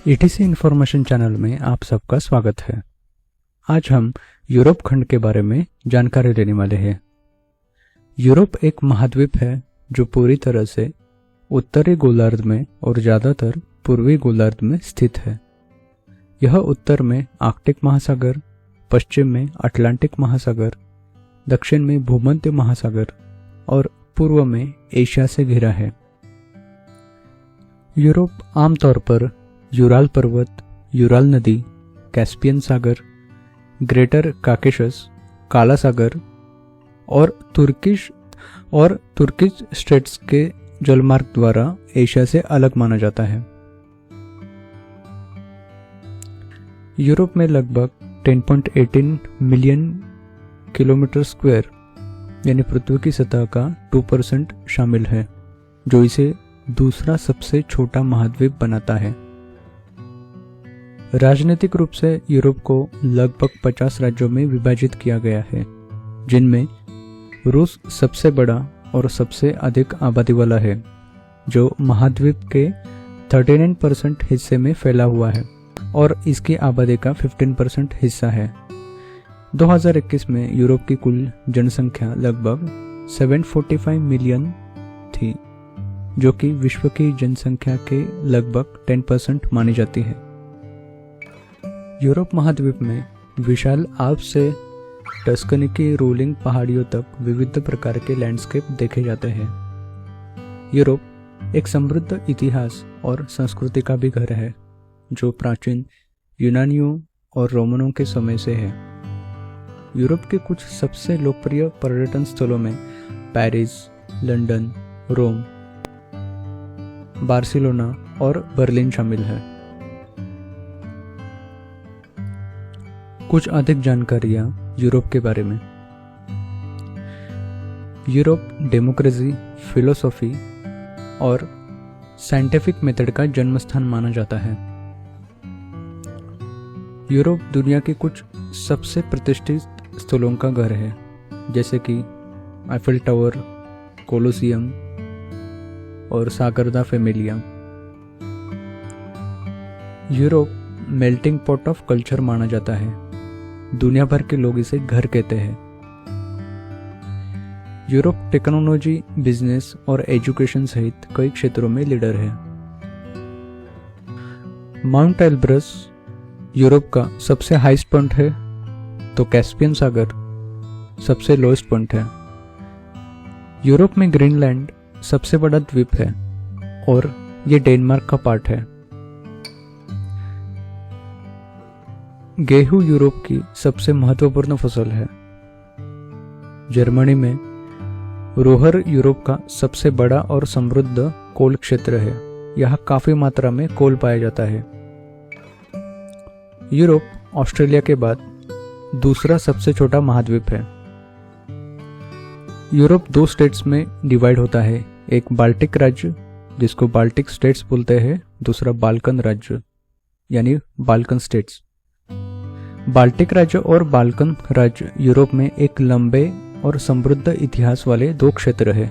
Etc information channel में आप सबका स्वागत है। आज हम यूरोप खंड के बारे में जानकारी लेने वाले हैं। यूरोप एक महाद्वीप है जो पूरी तरह से उत्तरी गोलार्ध में और ज़्यादातर पूर्वी गोलार्ध में स्थित है। यह उत्तर में आर्कटिक महासागर, पश्चिम में अटलांटिक महासागर, दक्षिण में भूमध्य महासागर और पूर्व में एशिया से घिरा है। यूरोप आमतौर पर यूराल पर्वत, यूराल नदी, कैस्पियन सागर, ग्रेटर काकेशस, काला सागर और तुर्किश स्ट्रेट्स के जलमार्ग द्वारा एशिया से अलग माना जाता है। यूरोप में लगभग 10.18 मिलियन किलोमीटर स्क्वायर यानी पृथ्वी की सतह का 2% शामिल है, जो इसे दूसरा सबसे छोटा महाद्वीप बनाता है। राजनीतिक रूप से यूरोप को लगभग 50 राज्यों में विभाजित किया गया है, जिनमें रूस सबसे बड़ा और सबसे अधिक आबादी वाला है, जो महाद्वीप के 39% हिस्से में फैला हुआ है और इसकी आबादी का 15% हिस्सा है। 2021 में यूरोप की कुल जनसंख्या लगभग 745 मिलियन थी, जो कि विश्व की जनसंख्या के लगभग 10% मानी जाती है। यूरोप महाद्वीप में विशाल आल्प्स से टस्कनी की रोलिंग पहाड़ियों तक विविध प्रकार के लैंडस्केप देखे जाते हैं। यूरोप एक समृद्ध इतिहास और संस्कृति का भी घर है, जो प्राचीन यूनानियों और रोमनों के समय से है। यूरोप के कुछ सबसे लोकप्रिय पर्यटन स्थलों में पेरिस, लंदन, रोम, बार्सिलोना और बर्लिन शामिल है। कुछ अधिक जानकारियां यूरोप के बारे में। यूरोप डेमोक्रेसी, फिलोसॉफी और साइंटिफिक मेथड का जन्म स्थान माना जाता है। यूरोप दुनिया के कुछ सबसे प्रतिष्ठित स्थलों का घर है, जैसे कि आईफेल टावर, कोलोसियम और Sagrada Familia. Europe melting pot of culture माना जाता है। दुनिया भर के लोग इसे घर कहते हैं। यूरोप टेक्नोलॉजी, बिजनेस और एजुकेशन सहित कई क्षेत्रों में लीडर है। माउंट एल्ब्रस यूरोप का सबसे हाईएस्ट पॉइंट है, तो कैस्पियन सागर सबसे लोएस्ट पॉइंट है। यूरोप में ग्रीनलैंड सबसे बड़ा द्वीप है और ये डेनमार्क का पार्ट है। गेहूं यूरोप की सबसे महत्वपूर्ण फसल है। जर्मनी में रोहर यूरोप का सबसे बड़ा और समृद्ध कोल क्षेत्र है। यहाँ काफी मात्रा में कोल पाया जाता है। यूरोप ऑस्ट्रेलिया के बाद दूसरा सबसे छोटा महाद्वीप है। यूरोप 2 स्टेट्स में डिवाइड होता है, एक बाल्टिक राज्य जिसको बाल्टिक स्टेट्स बोलते हैं, दूसरा बाल्कन राज्य यानी बाल्कन स्टेट्स। बाल्टिक राज्य और बाल्कन राज्य यूरोप में एक लंबे और समृद्ध इतिहास वाले 2 क्षेत्र हैं।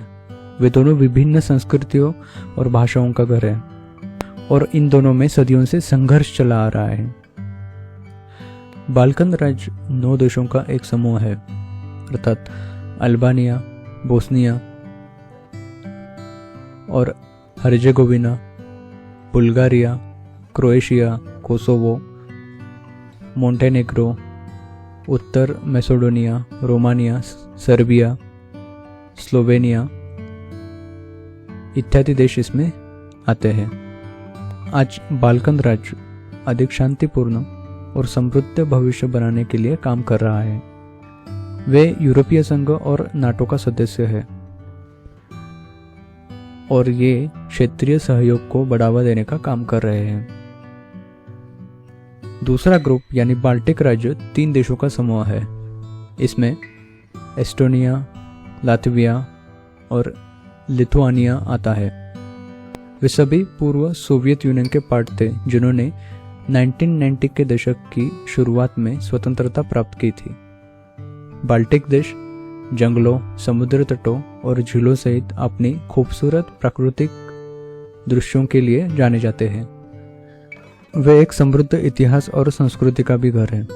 वे दोनों विभिन्न संस्कृतियों और भाषाओं का घर है और इन दोनों में सदियों से संघर्ष चला आ रहा है। बाल्कन राज्य 9 देशों का एक समूह है, अर्थात अल्बानिया, बोस्निया और Herzegovina, Bulgaria, Croatia, Kosovo, Montenegro, उत्तर मैसेडोनिया, रोमानिया, सर्बिया, स्लोवेनिया इत्यादि देश इसमें आते हैं। आज बाल्कन राज्य अधिक शांतिपूर्ण और समृद्ध भविष्य बनाने के लिए काम कर रहा है। वे यूरोपीय संघ और नाटो का सदस्य है और ये क्षेत्रीय सहयोग को बढ़ावा देने का काम कर रहे हैं। दूसरा ग्रुप यानी बाल्टिक राज्य 3 देशों का समूह है। इसमें एस्टोनिया, लातविया और लिथुआनिया आता है। वे सभी पूर्व सोवियत यूनियन के पार्ट थे, जिन्होंने 1990 के दशक की शुरुआत में स्वतंत्रता प्राप्त की थी। बाल्टिक देश जंगलों, समुद्र तटों और झीलों सहित अपनी खूबसूरत प्राकृतिक दृश्यों के लिए जाने जाते हैं। वे एक समृद्ध इतिहास और संस्कृति का भी घर है।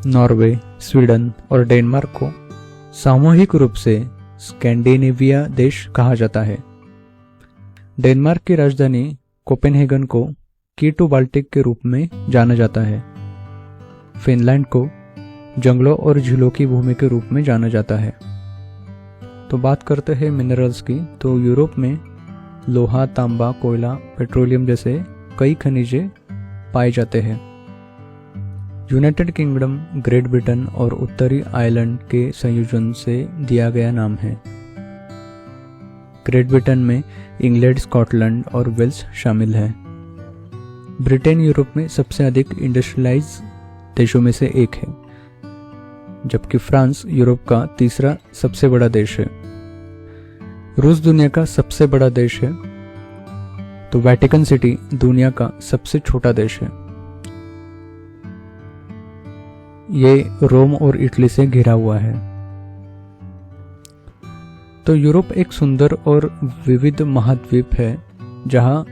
नॉर्वे, स्वीडन और डेनमार्क को सामूहिक रूप से स्कैंडिनेविया देश कहा जाता है। डेनमार्क की राजधानी कोपेनहेगन को की टू बाल्टिक के रूप में जाना जाता है। फिनलैंड को जंगलों और झीलों की भूमि के रूप में जाना जाता है। तो बात करते हैं मिनरल्स की, तो यूरोप में लोहा, तांबा, कोयला, पेट्रोलियम जैसे कई खनिजे पाए जाते हैं। यूनाइटेड किंगडम, ग्रेट ब्रिटेन और उत्तरी आयरलैंड के संयोजन से दिया गया नाम है। ग्रेट ब्रिटेन में इंग्लैंड, स्कॉटलैंड और वेल्स शामिल है। ब्रिटेन यूरोप में सबसे अधिक इंडस्ट्रियलाइज देशों में से एक है, जबकि फ्रांस यूरोप का तीसरा सबसे बड़ा देश है। रूस दुनिया का सबसे बड़ा देश है, तो वेटिकन सिटी दुनिया का सबसे छोटा देश है। ये रोम और इटली से घिरा हुआ है। तो यूरोप एक सुंदर और विविध महाद्वीप है जहां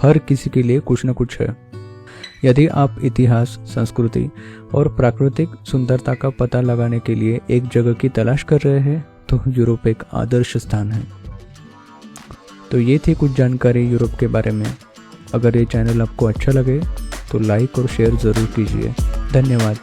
हर किसी के लिए कुछ न कुछ है। यदि आप इतिहास, संस्कृति और प्राकृतिक सुंदरता का पता लगाने के लिए एक जगह की तलाश कर रहे हैं तो यूरोप एक आदर्श स्थान है। तो ये थी कुछ जानकारी यूरोप के बारे में। अगर ये चैनल आपको अच्छा लगे तो लाइक और शेयर ज़रूर कीजिए। धन्यवाद।